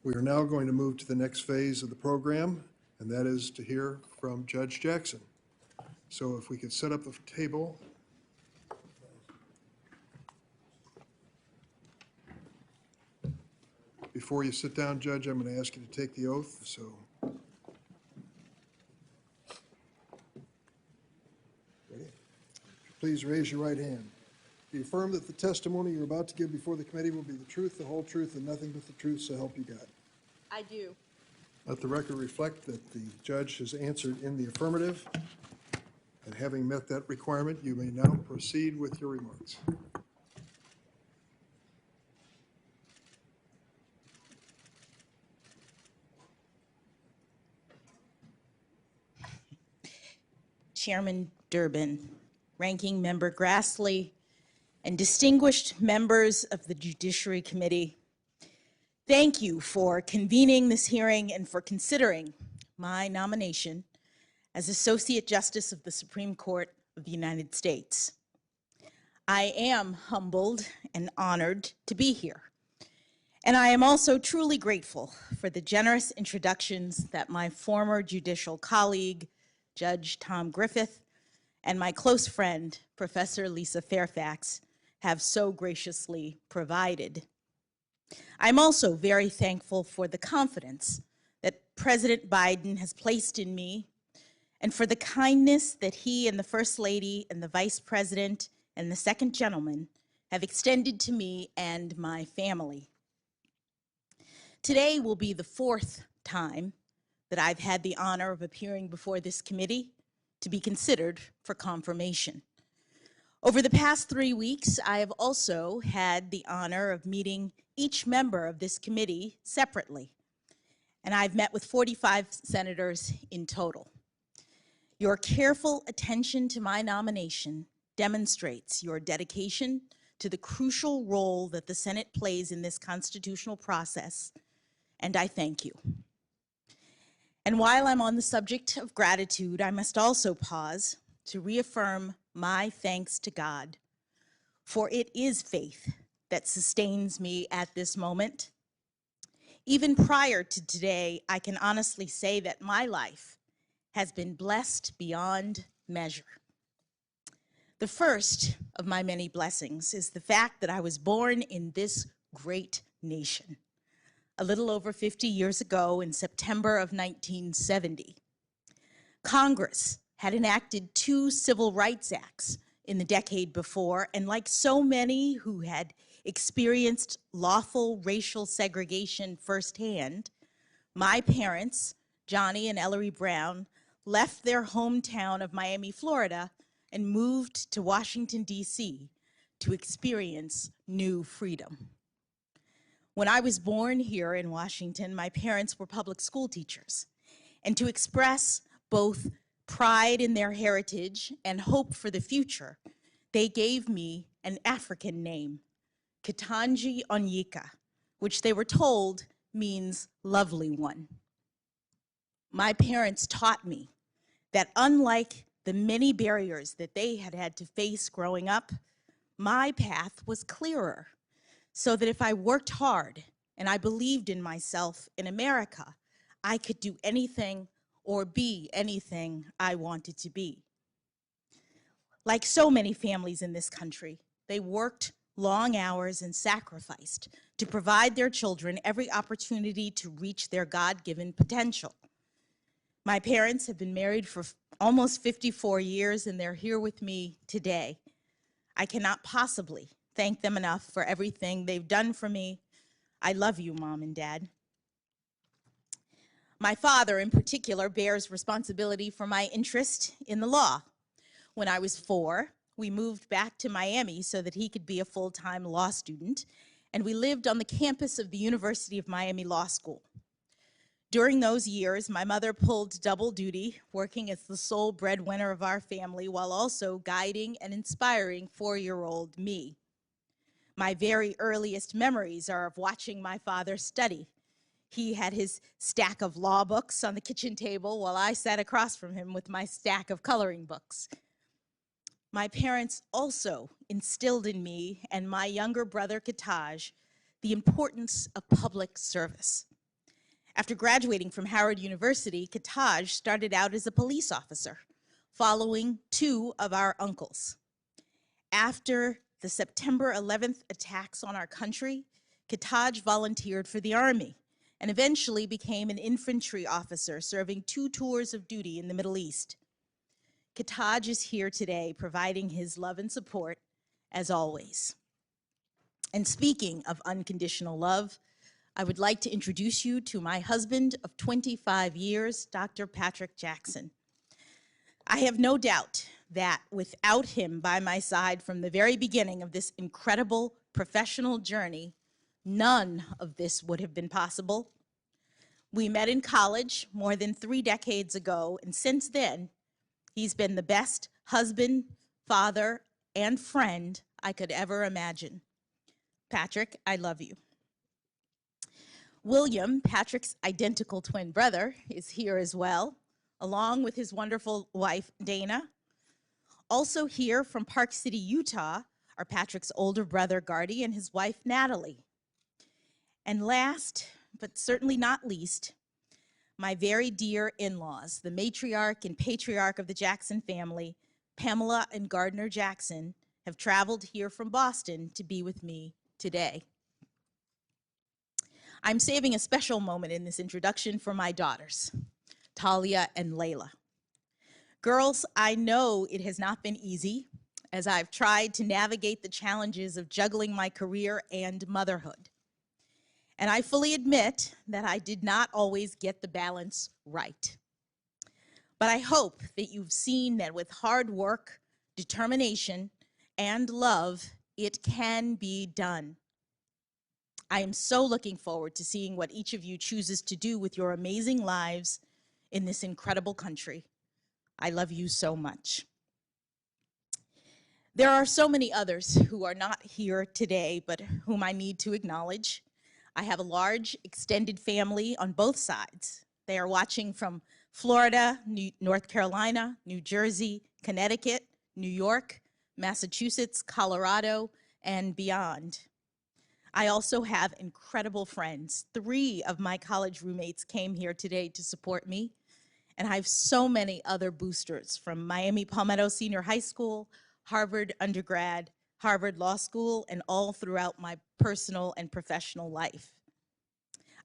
We are now going to move to the next phase of the program, and that is to hear from Judge Jackson. So if we could set up the table. Before you sit down, Judge, I'm going to ask you to take the oath. So, ready? Please raise your right hand. Do you affirm that the testimony you're about to give before the committee will be the truth, the whole truth, and nothing but the truth, so help you God? I do. Let the record reflect that the judge has answered in the affirmative, and having met that requirement, you may now proceed with your remarks. Chairman Durbin, Ranking Member Grassley, and distinguished members of the Judiciary Committee, thank you for convening this hearing and for considering my nomination as Associate Justice of the Supreme Court of the United States. I am humbled and honored to be here, and I am also truly grateful for the generous introductions that my former judicial colleague, Judge Tom Griffith, and my close friend, Professor Lisa Fairfax, have so graciously provided. I'm also very thankful for the confidence that President Biden has placed in me and for the kindness that he and the First Lady and the Vice President and the Second Gentleman have extended to me and my family. Today will be the fourth time that I've had the honor of appearing before this committee to be considered for confirmation. Over the past 3 weeks, I have also had the honor of meeting each member of this committee separately, and I've met with 45 senators in total. Your careful attention to my nomination demonstrates your dedication to the crucial role that the Senate plays in this constitutional process, and I thank you. And while I'm on the subject of gratitude, I must also pause to reaffirm my thanks to God, for it is faith that sustains me at this moment. Even prior to today, I can honestly say that my life has been blessed beyond measure. The first of my many blessings is the fact that I was born in this great nation a little over 50 years ago in September of 1970. Congress had enacted 2 Civil Rights Acts in the decade before, and like so many who had experienced lawful racial segregation firsthand, my parents, Johnny and Ellery Brown, left their hometown of Miami, Florida, and moved to Washington, D.C. to experience new freedom. When I was born here in Washington, my parents were public school teachers, and to express both pride in their heritage and hope for the future, they gave me an African name, Ketanji Onyeka, which they were told means lovely one. My parents taught me that unlike the many barriers that they had had to face growing up, my path was clearer, so that if I worked hard and I believed in myself in America, I could do anything or be anything I wanted to be. Like so many families in this country, they worked long hours and sacrificed to provide their children every opportunity to reach their God-given potential. My parents have been married for almost 54 years, and they're here with me today. I cannot possibly thank them enough for everything they've done for me. I love you, Mom and Dad. My father, in particular, bears responsibility for my interest in the law. When I was 4, we moved back to Miami so that he could be a full-time law student, and we lived on the campus of the University of Miami Law School. During those years, my mother pulled double duty, working as the sole breadwinner of our family while also guiding and inspiring 4-year-old me. My very earliest memories are of watching my father study. He had his stack of law books on the kitchen table while I sat across from him with my stack of coloring books. My parents also instilled in me and my younger brother, Ketaj, the importance of public service. After graduating from Howard University, Ketanji started out as a police officer, following two of our uncles. After the September 11th attacks on our country, Ketanji volunteered for the Army and eventually became an infantry officer serving 2 tours of duty in the Middle East. Ketanji is here today providing his love and support as always. And speaking of unconditional love, I would like to introduce you to my husband of 25 years, Dr. Patrick Jackson. I have no doubt that without him by my side from the very beginning of this incredible professional journey, none of this would have been possible. We met in college more than 3 decades ago, and since then, he's been the best husband, father, and friend I could ever imagine. Patrick, I love you. William, Patrick's identical twin brother, is here as well, along with his wonderful wife, Dana. Also here from Park City, Utah, are Patrick's older brother, Gardy, and his wife, Natalie. And last, but certainly not least, my very dear in-laws, the matriarch and patriarch of the Jackson family, Pamela and Gardner Jackson, have traveled here from Boston to be with me today. I'm saving a special moment in this introduction for my daughters, Talia and Layla. Girls, I know it has not been easy as I've tried to navigate the challenges of juggling my career and motherhood. And I fully admit that I did not always get the balance right. But I hope that you've seen that with hard work, determination, and love, it can be done. I am so looking forward to seeing what each of you chooses to do with your amazing lives in this incredible country. I love you so much. There are so many others who are not here today, but whom I need to acknowledge. I have a large extended family on both sides. They are watching from Florida, North Carolina, New Jersey, Connecticut, New York, Massachusetts, Colorado, and beyond. I also have incredible friends. 3 of my college roommates came here today to support me, and I have so many other boosters from Miami Palmetto Senior High School, Harvard undergrad, Harvard Law School, and all throughout my personal and professional life.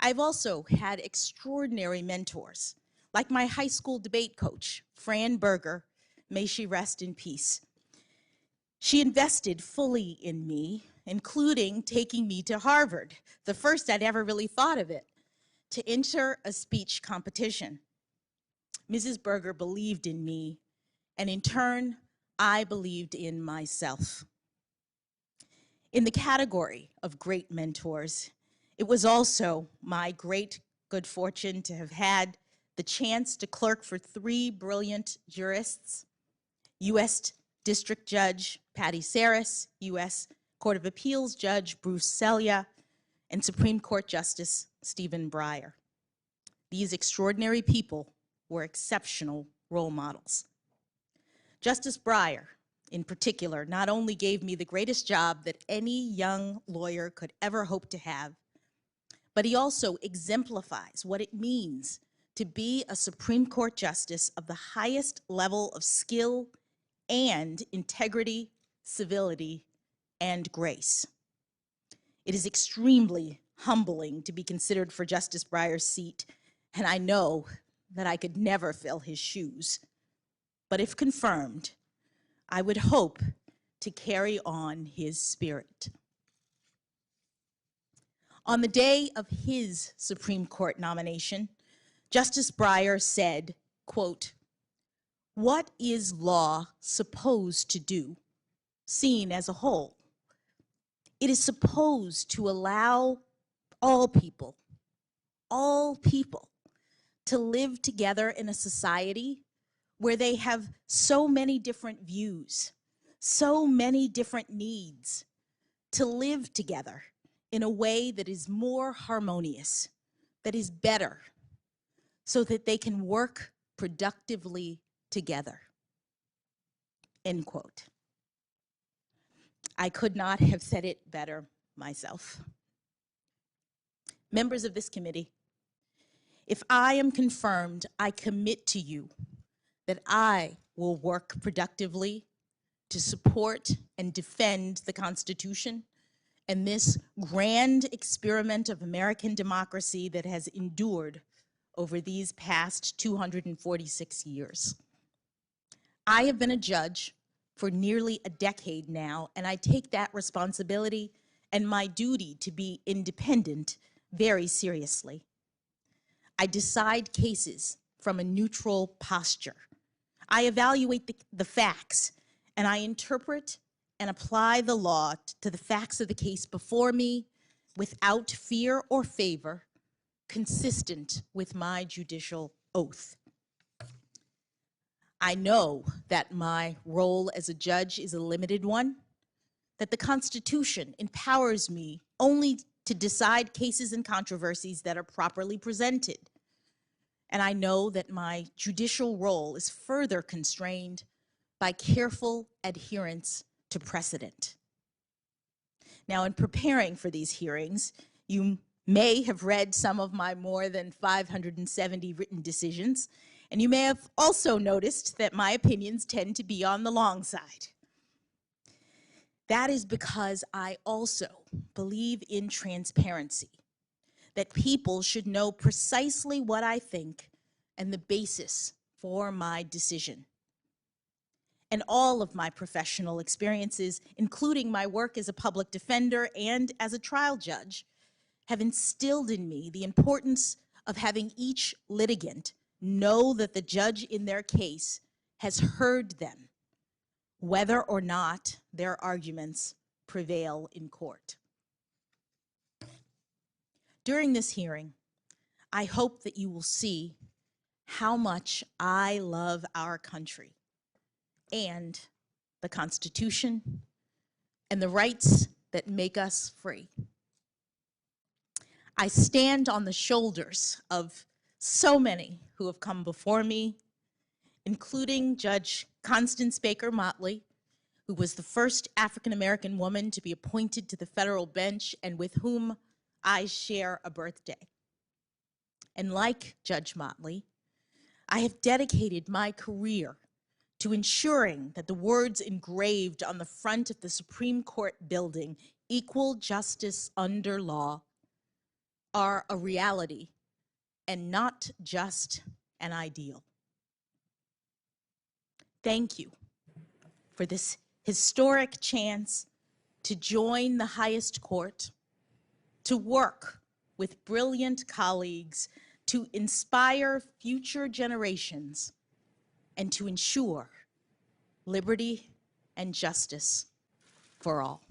I've also had extraordinary mentors, like my high school debate coach, Fran Berger, may she rest in peace. She invested fully in me, including taking me to Harvard, the first I'd ever really thought of it, to enter a speech competition. Mrs. Berger believed in me, and in turn, I believed in myself. In the category of great mentors, it was also my great good fortune to have had the chance to clerk for 3 brilliant jurists, U.S. District Judge Patty Saris, U.S. Court of Appeals Judge Bruce Selya, and Supreme Court Justice Stephen Breyer. These extraordinary people were exceptional role models. Justice Breyer, in particular, not only gave me the greatest job that any young lawyer could ever hope to have, but he also exemplifies what it means to be a Supreme Court justice of the highest level of skill and integrity, civility, and grace. It is extremely humbling to be considered for Justice Breyer's seat, and I know that I could never fill his shoes. But if confirmed, I would hope to carry on his spirit. On the day of his Supreme Court nomination, Justice Breyer said, quote, "What is law supposed to do, seen as a whole? It is supposed to allow all people, to live together in a society where they have so many different views, so many different needs, to live together in a way that is more harmonious, that is better, so that they can work productively together." End quote. I could not have said it better myself. Members of this committee, If I am confirmed, I commit to you that I will work productively to support and defend the Constitution and this grand experiment of American democracy that has endured over these past 246 years. I have been a judge for nearly a decade now, and I take that responsibility and my duty to be independent very seriously. I decide cases from a neutral posture. I evaluate the facts, and I interpret and apply the law to the facts of the case before me without fear or favor, consistent with my judicial oath. I know that my role as a judge is a limited one, that the Constitution empowers me only to decide cases and controversies that are properly presented. And I know that my judicial role is further constrained by careful adherence to precedent. Now, in preparing for these hearings, you may have read some of my more than 570 written decisions, and you may have also noticed that my opinions tend to be on the long side. That is because I also believe in transparency, that people should know precisely what I think and the basis for my decision. And all of my professional experiences, including my work as a public defender and as a trial judge, have instilled in me the importance of having each litigant know that the judge in their case has heard them, whether or not their arguments prevail in court. During this hearing, I hope that you will see how much I love our country and the Constitution and the rights that make us free. I stand on the shoulders of so many who have come before me, including Judge Constance Baker Motley, who was the first African-American woman to be appointed to the federal bench and with whom I share a birthday. And like Judge Motley, I have dedicated my career to ensuring that the words engraved on the front of the Supreme Court building, "Equal justice under law," are a reality and not just an ideal. Thank you for this historic chance to join the highest court, to work with brilliant colleagues, to inspire future generations, and to ensure liberty and justice for all.